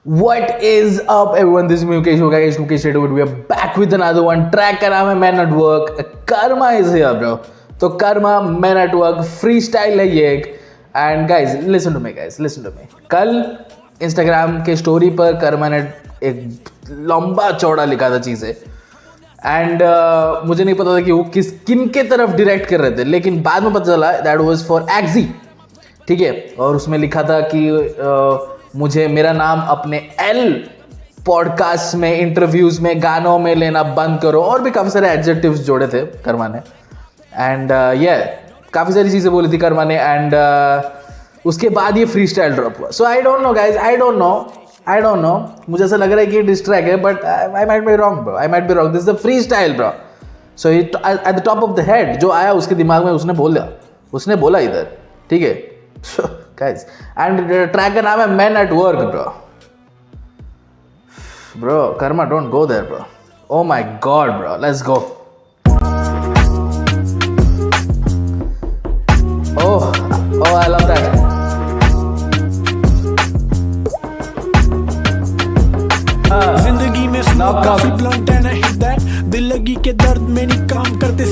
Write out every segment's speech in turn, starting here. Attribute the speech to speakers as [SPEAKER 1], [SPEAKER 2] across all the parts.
[SPEAKER 1] What is up, everyone? This is Mukesh Mukesh Redwood. We are back with another one. Track का नाम है Man at Work. Karma is here, bro. तो Karma Man at Work freestyle है ये एक. And guys, listen to me, guys. Listen to me. कल Instagram के story पर Karma ने एक लंबा चौड़ा लिखा था चीज़ें. एंड मुझे नहीं पता था कि वो किन के तरफ डायरेक्ट कर रहे थे, लेकिन बाद में पता चला दैट वाज फॉर एक्जी. ठीक है, और उसमें लिखा था कि मुझे मेरा नाम अपने एल पॉडकास्ट में, इंटरव्यूज में, गानों में लेना बंद करो, और भी काफ़ी सारे एडजेक्टिव्स जोड़े थे कर्मा ने. एंड ये काफ़ी सारी चीज़ें बोली थी कर्मा ने. एंड उसके बाद ये फ्री स्टाइल ड्रॉप हुआ. So I don't know guys, I don't know. मुझे ऐसा लग रहा है कि डिस्ट्रैक्ट है, but I might be wrong bro. This is the freestyle bro. So at the top of the head जो आया उसके दिमाग में उसने बोला इधर. ठीक है गाइस. एंड ट्रैक का नाम है man at work bro. Karma don't go there bro. Oh my god bro, let's go. Oh I love that.
[SPEAKER 2] जिंदगी में काफी blunt and I hit that. दिल लगी के दर्द में नहीं काम करते.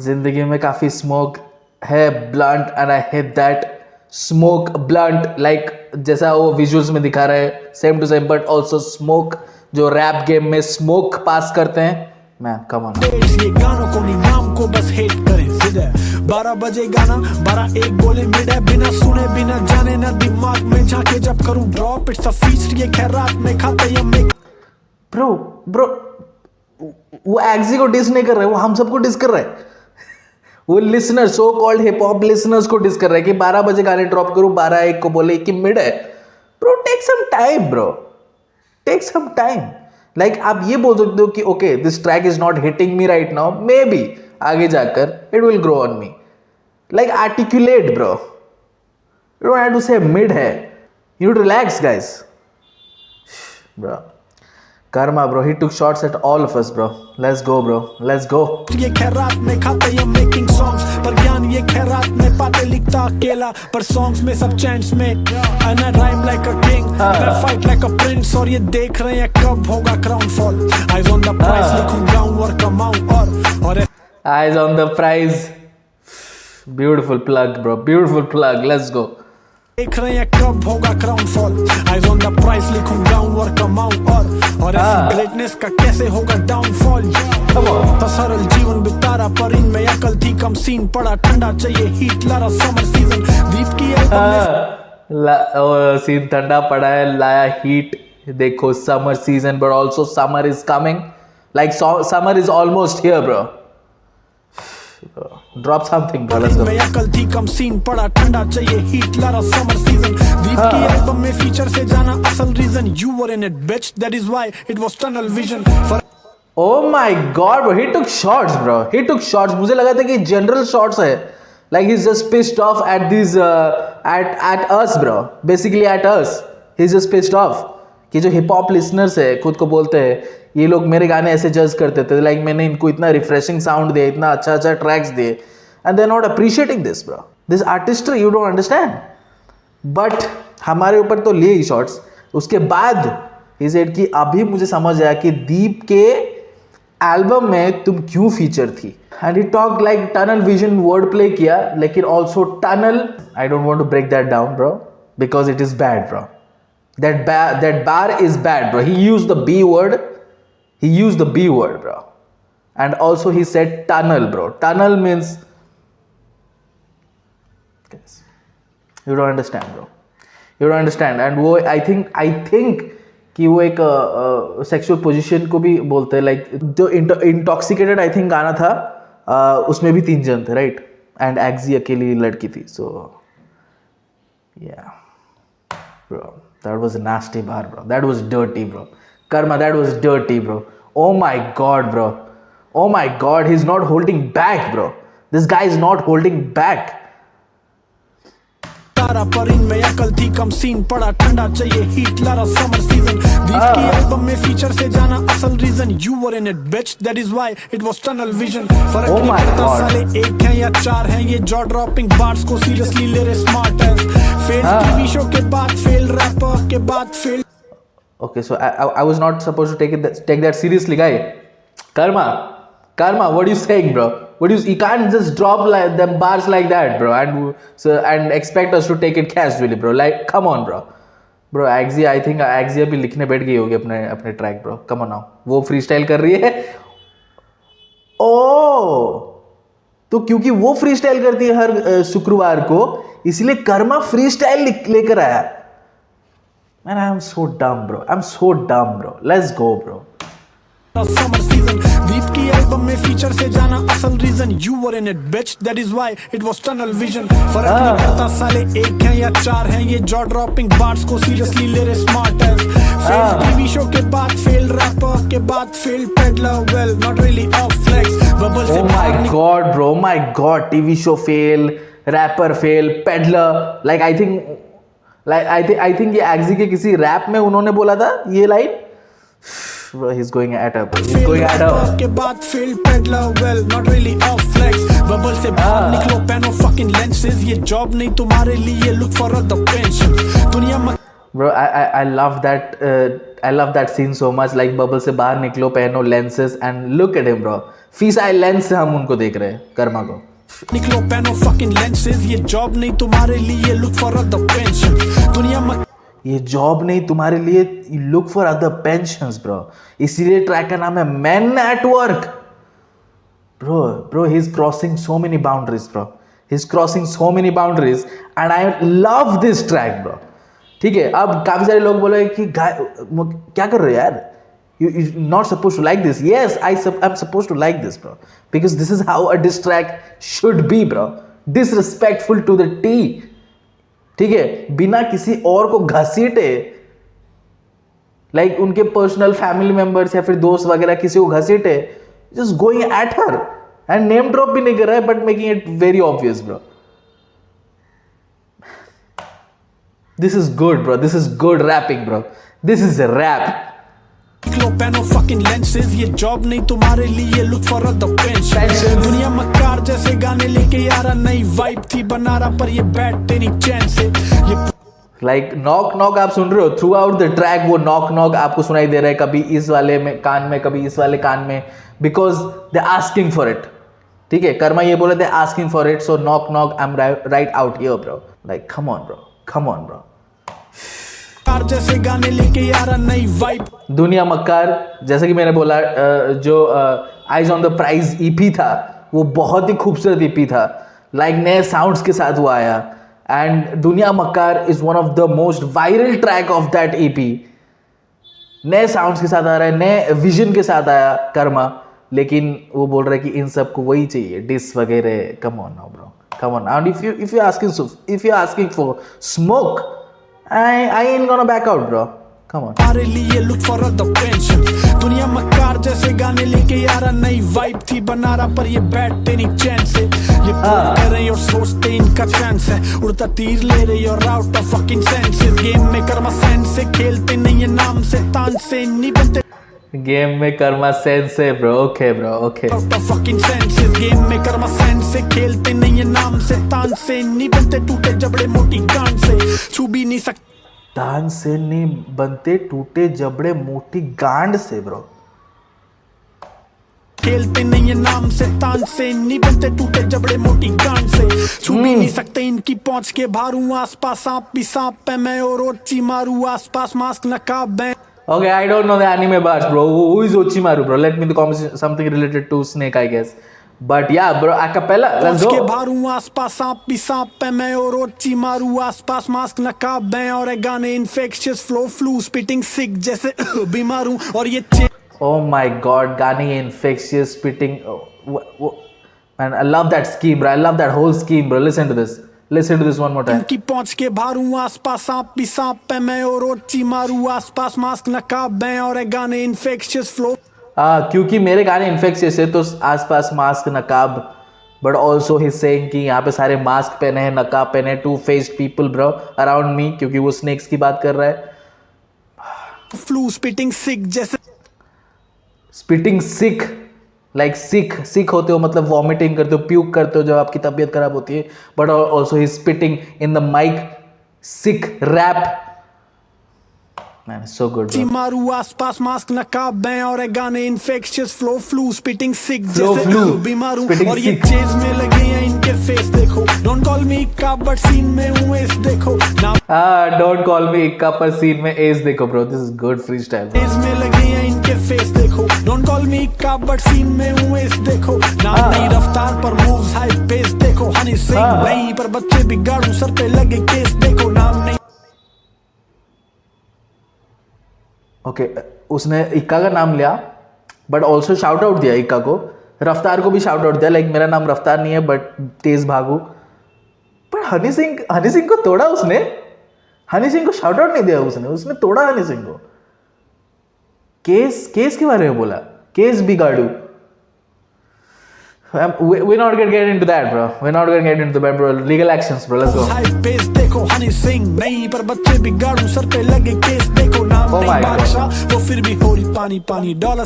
[SPEAKER 1] जिंदगी में काफी स्मोक है, blunt and I hit that. Smoke blunt like जैसा वो विजुअल्स में दिखा रहा है, same to same, but also smoke जो रैप गेम में स्मोक पास करते हैं. Man come on.
[SPEAKER 2] ये गानों को नहीं, नाम को बस हेट करें. सीधे 12 बजे गाना, 12-1 बोले मिड है. बिना सुने बिना जाने ना दिमाग में झांके जब करूं ड्रॉप. It's a feast. ये खैरात में खाते हैं मैं.
[SPEAKER 1] ब्रो वो एक्जी को डिस नहीं कर रहे, वो हम सबको डिस कर रहे हैं. वो listener, so called hip hop listeners को डिस कर रहे हैं कि 12 बजे गाने ड्रॉप करूं, 12-1 को बोले कि मिड है. Bro take some time bro, take some time. Like आप ये बोल सकते हो कि okay this track is not hitting me right now, maybe आगे जाकर it will grow on me. Like articulate bro. You don't have to say mid है. You relax guys. Bro Karma bro, he took shots at all of us bro. Let's go bro, let's go.
[SPEAKER 2] ये खैरात में खाते हैं making songs, पर ज्ञान ये खैरात में पाते लिखता अकेला, पर सॉन्ग्स में सब चैंट्स में. And I rhyme like a king, I fight like a prince. और ये देख रहे हैं कब होगा crown fall. Eyes on the prize, लिखूं ground work amount और
[SPEAKER 1] eyes on the prize. Beautiful plug bro, beautiful plug. Let's go.
[SPEAKER 2] देख रहे हैं कब होगा crown fall. Eyes on the price, लिखूं ग्राउंड वर्क अमाउंट और ऐसी ग्रेटनेस का कैसे होगा डाउनफॉल. तो सरल जीवन बितारा, पर इनमें अकल थी कम. सीन पड़ा ठंडा, चाहिए हीट लारा समर सीजन. दीप की
[SPEAKER 1] सीन ठंडा पड़ा है, लाया हीट. देखो summer season, but also summer is coming. Like summer is almost here bro. Drop something bro, let's go.
[SPEAKER 2] मैं अकल थी कम, सीन पड़ा ठंडा, चाहिए हीट लारा समर सीजन. दीप की एल्बम में फीचर से जाना असल reason. You were in it bitch, that is why it was tunnel vision.
[SPEAKER 1] Oh my god bro, he took shots bro, he took shots. मुझे लगा था कि जनरल shots है. Like he's just pissed off at these at us bro, basically at us. He's just pissed off कि जो hip hop listeners है, खुद को बोलते हैं ये लोग मेरे गाने ऐसे जज करते थे. लाइक मैंने इनको इतना रिफ्रेशिंग साउंड दिया, इतना अच्छा ट्रैक्स दिए, and they are not appreciating this bro, this artistry. You don't understand. But हमारे ऊपर तो लिए ही शॉट्स. उसके बाद ही सेड कि अभी मुझे समझ आया कि दीप के एल्बम में तुम क्यों फीचर थी. And he talk like tunnel vision, word play किया, लेकिन also tunnel. I don't want to break that down bro, because it is bad bro. That bar is bad bro. He used the B word. Bro. And also he said tunnel bro. Tunnel means, guys, you don't understand bro. You don't understand. And वो I think कि वो एक sexual position को भी बोलते हैं. Like जो intoxicated I think गाना था, उसमें भी 3 जन थे right. And Axie अकेली लड़की थी. So yeah bro, that was a nasty bar bro. That was dirty bro. Karma, that was dirty bro. Oh my god bro. Oh my god, he's not holding back bro. This guy is not holding back.
[SPEAKER 2] तारा पर इनमें अकल थी कम, scene पड़ा ठंडा, चाहिए heat लारा summer season. Deep की album में फीचर से जाना असल reason, you were in it bitch, that is why it was tunnel vision. फर्क
[SPEAKER 1] Oh
[SPEAKER 2] नहीं
[SPEAKER 1] my
[SPEAKER 2] पड़ता
[SPEAKER 1] God.
[SPEAKER 2] साले एक हैं या चार हैं, ये जॉ ड्रॉपिंग बार्स को सीरियसली ले रहे smart age. Fail TV show के बाद फेल, रैपर के बाद fail.
[SPEAKER 1] Okay, so I was not supposed to take that seriously, guy. Karma, what are you saying, bro? You can't just drop like them bars like that, bro, and expect us to take it casually, bro. Like, come on, bro. Axia, I think Axia भी लिखने बैठ गई होगी अपने track, bro. Come on now, वो freestyle कर रही है। ओह, तो क्योंकि वो फ्रीस्टाइल करती है हर शुक्रवार को, इसलिए कर्मा फ्रीस्टाइल लेकर आया। Man, I'm so dumb, bro. Let's go, bro.
[SPEAKER 2] Summer season. Deep की एल्बम में फीचर से जाना असल reason, you were in it bitch, that is why it was tunnel vision. फर्क नहीं पड़ता साले एक हैं या चार हैं, ये जॉ ड्रॉपिंग बार्स को सीरियसली ले रहे smart age. Fail TV show के बाद फेल, रैपर के बाद fail, peddler well not really off flex. Bubble से
[SPEAKER 1] Oh my god, bro. Oh my god. TV show fail, rapper fail, peddler. Like I think ये Axie के किसी rap में उन्होंने बोला था ये line. Bro, he's going at her.
[SPEAKER 2] के बाद fail, peddler well not really off flex. Bubble से बाहर निकलो, पैनो फकिंग लेंसेज, ये जॉब नहीं तुम्हारे लिए, लुक फॉर अदर पेंशन। दुनिया में
[SPEAKER 1] Bro, I love that scene so much. Like bubble से बाहर निकलो, पहनो lenses and look at him, bro. Fees eye lens से हम उनको देख रहे हैं, कर्मा को।
[SPEAKER 2] निकलो, पैनो फकिंग लेंसेज, ये जॉब नहीं तुम्हारे लिए, लुक फॉर अदर पेंशन। दुनिया में
[SPEAKER 1] ये जॉब नहीं तुम्हारे लिए, look for other pensions, bro. इसीलिए ट्रैक का नाम है man at work. Bro, he's crossing so many boundaries, bro. He's crossing so many boundaries and I love this track, bro. ठीक है, अब काफी सारे लोग बोले कि क्या कर रहे हो यार? You're not supposed to like this. Yes, I'm supposed to like this, bro. Because this is how a diss track should be, bro. Disrespectful to the T. ठीक है, बिना किसी और को घसीटे, लाइक उनके पर्सनल फैमिली मेंबर्स या फिर दोस्त वगैरह किसी को घसीटे, just going at her and name drop भी नहीं कर रहा है, but making it very obvious, bro. This is good, bro. This is good rapping, bro. This is a rap.
[SPEAKER 2] निकलो, पैनो फकिंग लेंसेज, ये जॉब नहीं तुम्हारे लिए, लुक फॉर अदर पेंशन। दुनिया में कार जैसे गाने लेके यारा, नई वाइब थी बना रहा, पर ये बैठते नहीं चैन से। ये
[SPEAKER 1] लाइक नॉक आप सुन रहे हो थ्रू आउट द ट्रैक, वो नॉक आपको सुनाई दे रहा है, कभी इस वाले में कान में, कभी इस वाले कान में, because they asking for it. ठीक है, कर्मा ये बोले थे asking for it, so knock I am right out here, bro. Like come on bro.
[SPEAKER 2] Car जैसे गाने लेके यारा, नई वाइब।
[SPEAKER 1] दुनिया मक्कार, जैसे कि मैंने बोला, जो eyes on the prize EP था, वो बहुत ही खूबसूरत ईपी था। लाइक नए साउंड्स के साथ वो आया, एंड दुनिया मक्कार is one of the most viral track of that EP. नए साउंड्स के साथ आ रहा है, नए विजन के साथ आया कर्मा, लेकिन वो बोल रहा है कि इन सबको वही चाहिए, डिस वगैरह। कम on now bro, come on. And if you asking for smoke, I ain't gonna back out, bro. Come on.
[SPEAKER 2] हमारे लिए लुक फॉर अदर पेंशन। दुनिया में कार जैसे गाने लेके यारा, नई वाइब थी बना रहा, पर ये बैठते नहीं चैन से। ये कर रहे और सोचते इनका चांस है, उड़ता तीर ले रही और out of fucking senses. Game में कर्मा सेंस से खेलते नहीं है, नाम से तान से नहीं बनते।
[SPEAKER 1] गेम में कर्मा सेंस है, bro. Okay bro, okay.
[SPEAKER 2] Out of fucking senses, game में कर्मा सेंस से खेलते नहीं है, नाम से तान से नहीं बनते, टूटे जबड़े मोटी गांड से छू भी नहीं सकते।
[SPEAKER 1] तान से नहीं बनते, टूटे जबड़े मोटी गांड से, ब्रो।
[SPEAKER 2] खेलते नहीं है, नाम से तान से नहीं बनते, टूटे जबड़े मोटी गांड से छू भी नहीं सकते इनकी पहुंच के बाहर हूं। आसपास सांप भी सांप है, मैं और ओची मारू, आसपास मास्क नकाब है।
[SPEAKER 1] Okay, I don't know the anime bars, bro. Who is Ochimaru, bro? Let me the comment something related to Snake, I guess. But yeah, bro, a cappella. Let's go.
[SPEAKER 2] के बाहर हूं, आसपास सांप भी सांप है, मैं और ओची मारू, आसपास मास्क नकाब है, और गाने इन्फेक्शियस फ्लो फ्लू स्पिटिंग सिक जैसे बीमार हूं। और ये
[SPEAKER 1] Oh my God, गाने infectious spitting. Man, I love that scheme, bro. I love that whole scheme, bro. Listen to this. Listen to this one more time.
[SPEAKER 2] की पहुंच के बाहर हूं, आसपास सांप भी सांप है, मैं और ओची मारू, आसपास मास्क नकाब है, और गाने इन्फेक्शियस फ्लो।
[SPEAKER 1] क्योंकि मेरे गाने इन्फेक्शियस है, तो आसपास मास्क नकाब बट ऑल्सो ही सेइंग कि यहाँ पे सारे मास्क पहने हैं, नकाब पहने हैं, two faced people bro around me, क्योंकि वो स्नेक्स की बात कर रहा है.
[SPEAKER 2] फ्लू स्पिटिंग सिक जैसे
[SPEAKER 1] स्पिटिंग सिक, लाइक सिक होते हो मतलब वॉमिटिंग करते हो, प्यूक करते हो जब आपकी तबीयत खराब होती है. But also he spitting in the mic, sick rap. Man, so good, bro.
[SPEAKER 2] मारू आसपास मास्क नकाब बैं और गाने इन्फेक्शियस फ्लू स्पिटिंग सिक
[SPEAKER 1] Flow,
[SPEAKER 2] जैसे
[SPEAKER 1] flu,
[SPEAKER 2] बीमारू
[SPEAKER 1] spitting
[SPEAKER 2] और ये
[SPEAKER 1] sick.
[SPEAKER 2] चेज में लगे हैं इनके फेस देखो. डोंट कॉल मी का बट सीन में हूँ इस देखो नाम
[SPEAKER 1] डोंट कॉल मी इक्का पर सीन में एज देखो bro. This is good free style.
[SPEAKER 2] Chase में लगे हैं इनके फेस देखो. डोंट कॉल मी का बट सीन में हूँ इस देखो नाम नहीं रफ्तार पर मूव्स हाई पेस देखो. हनी सिंह नहीं पर बच्चे बिगाड़ू सर पे लगे केस देखो नाम नहीं.
[SPEAKER 1] ओके उसने इक्का का नाम लिया बट ऑल्सो शाउट आउट दिया इक्का को. रफ्तार को भी शाउट आउट दिया, लाइक मेरा नाम रफ्तार नहीं है बट तेज भागू. पर हनी सिंह को तोड़ा उसने. हनी सिंह को शाउट आउट नहीं दिया उसने तोड़ा हनी सिंह को. केस के बारे में बोला, case बिगाड़ू. We're not gonna get into that, bro. We're not gonna get into that, bro. Legal actions, bro. Let's go.
[SPEAKER 2] High pace देखो हनी सिंह नहीं पर बच्चे बिगाड़ू सर पे लगे केस देखो नाम
[SPEAKER 1] Oh
[SPEAKER 2] नहीं
[SPEAKER 1] my God.
[SPEAKER 2] बादशाह वो फिर भी हो रही पानी डॉलर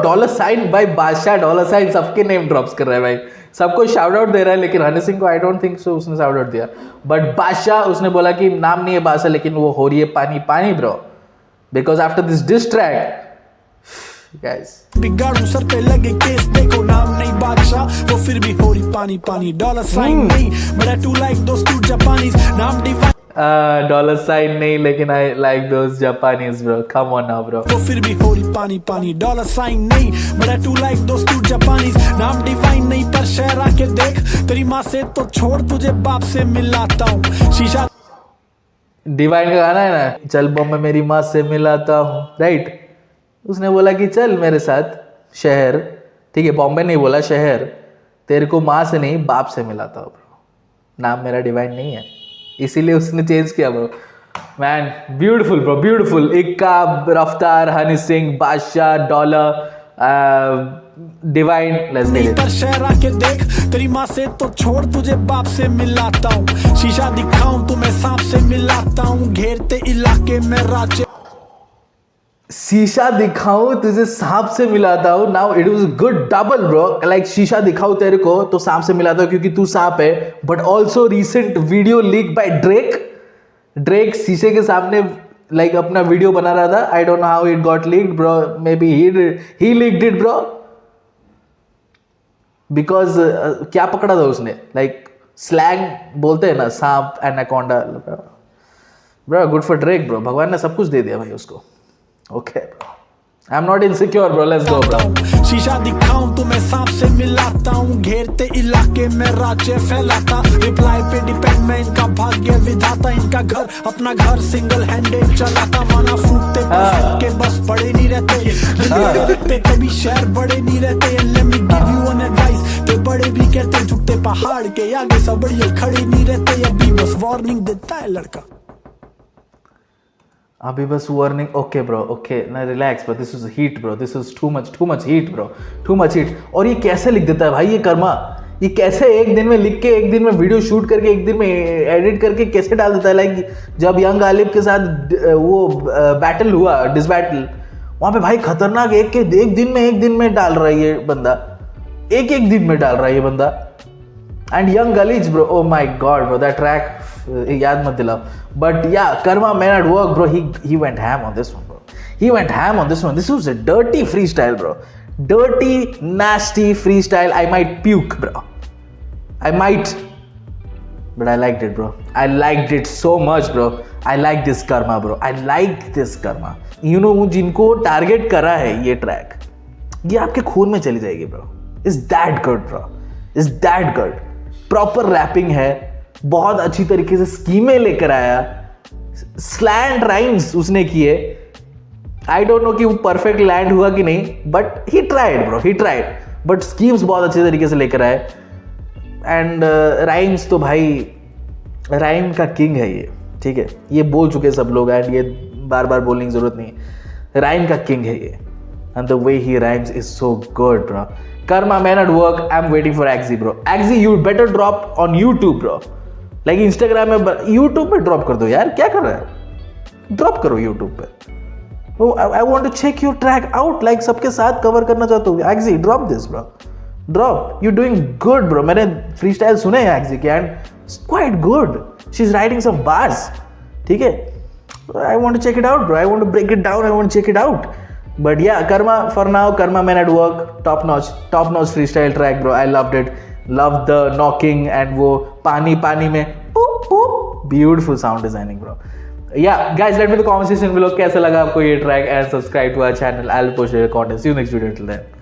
[SPEAKER 1] डॉलर साइन भाई, बादशाह डॉलर साइन सबके नेम ड्रॉप्स कर रहा है भाई. सबको शाउट आउट दे रहा है, लेकिन हनी सिंह को आई डोंट थिंक सो उसने शाउट आउट दिया. बट बादशाह उसने बोला कि नाम नहीं है बादशाह, लेकिन वो हो रही है पानी bro. Because after this diss track guys,
[SPEAKER 2] बिगाड़ू सर पे लगे केस देखो नाम नहीं बादशाह वो फिर भी हो रही पानी डॉलर साइन नहीं but I too like those two Japanese नाम डिवाइन
[SPEAKER 1] डॉलर साइन नहीं, लेकिन I like those Japanese bro. Come on now bro.
[SPEAKER 2] वो फिर भी हो रही पानी डॉलर साइन नहीं but I too like those two Japanese नाम डिवाइन नहीं पर शहर आके देख तेरी माँ से तो छोड़ तुझे बाप से मिलाता हूँ. शीशा
[SPEAKER 1] डिवाइन का गाना है ना, चल बॉम्बे मेरी माँ से मिलाता हूँ, राइट. उसने बोला कि चल मेरे साथ शहर, ठीक है बॉम्बे नहीं बोला शहर, तेरे को माँ से नहीं बाप से मिलाता हूँ ब्रो. नाम मेरा डिवाइन नहीं है, इसीलिए उसने चेंज किया bro. Man beautiful bro, beautiful. इक्का, रफ्तार, हनी सिंह, बादशाह, डॉलर, डिवाइन. लेट्स गेट
[SPEAKER 2] नहीं
[SPEAKER 1] इट.
[SPEAKER 2] पर शहर आके देख तेरी माँ से तो छोड़ तुझे बाप से मिलाता हूँ. शीशा दिखाऊं तुम्हें सांप से मिलाता हूँ. घेरते इलाके में राजे
[SPEAKER 1] शीशा दिखाऊं तुझे सांप से मिलाता हूँ. Now it was good double bro. Like शीशा दिखाऊं तेरे को तो सांप से मिलाता हूँ क्योंकि तू सांप है. But also recent video leak by Drake शीशे के सामने लाइक अपना वीडियो बना रहा था. I don't know how it got leaked bro. Maybe he leaked it bro. Because क्या पकड़ा था उसने, लाइक स्लैंग बोलते हैं ना, सांप, anaconda. Bro good for Drake bro. भगवान ने सब कुछ दे दिया भाई उसको. Okay I am not insecure bro. Let's go bro.
[SPEAKER 2] शीशा दिखाऊं तुम्हें सांप से मिलाता हूँ. घेरते इलाके में राज्य फैलाता. रिप्लाई पे डिपेंड मैं इनका भाग्य विधाता. इनका घर अपना घर सिंगल हैंडेड चलाता. माना फूटते के बस बड़े नहीं रहते कभी शहर बड़े नहीं रहते. Let me give you an advice के बड़े भी कहते झुकते पहाड़ के आगे सब बड़े खड़े नहीं रहते. अभी बस वार्निंग देता है लड़का.
[SPEAKER 1] अभी बस वार्निंग. ओके ब्रो, ओके ना, relax bro. This is heat bro. This is too much heat bro. Too much heat. और ये कैसे लिख देता है भाई ये कर्मा. ये कैसे एक दिन में लिख के, एक दिन में वीडियो शूट करके, एक दिन में एडिट करके कैसे डाल देता है. लाइक जब यंग गालिब के साथ वो बैटल हुआ, डिस बैटल, वहाँ पे भाई खतरनाक एक दिन में डाल रहा है ये बंदा. एक दिन में डाल रहा है ये बंदा. एंड यंग गलीज bro, oh my god bro, that track याद मत दिलाओ. But yeah karma man at work bro. He went ham on this one bro. He went ham on this one. This was a dirty freestyle, bro. Dirty, nasty freestyle. I might puke, bro. I might. But I liked it, bro. I liked it so much, bro. I like this karma, bro. I like this karma. You know, जिनको target करा है ये track, ये आपके खून में चली जाएगी, bro. Is that good, bro? Is that good? Proper rapping है, बहुत अच्छी तरीके से स्कीमें लेकर आया, स्लैंड राइम्स उसने किए. आई डोंट नो कि वो परफेक्ट लैंड हुआ कि नहीं, but he tried bro, he tried. But schemes बहुत अच्छे तरीके से लेकर आए. एंड राइम्स तो भाई, राइम का किंग है ये, ठीक है, ये बोल चुके सब लोग एंड ये बार बार बोलने की जरूरत नहीं है. राइम का किंग है ये. and the way he rhymes is so good, bro. Karma, Man at Work. I'm waiting for Axie, bro. Axie, you better drop on YouTube, bro. Like Instagram में YouTube पे drop कर दो यार, क्या कर रहा है? Drop करो YouTube पे. Oh, I want to check your track out. Like सबके साथ cover करना चाहता हूँ. Axie, drop this, bro. Drop. You're doing good, bro. मैंने freestyle सुने हैं Axie के and it's quite good. She's writing some bars. ठीक है? I want to check it out, bro. I want to break it down. I want to check it out. But yeah, Karma for now. Karma, Man at Work. Top notch freestyle track, bro. I loved it. Loved the knocking and वो पानी में poop poop. Beautiful sound designing, bro. Yeah, guys, let me know in the comment section below कैसा लगा आपको ये track and subscribe to our channel. I'll post your content. See you next video. Till then.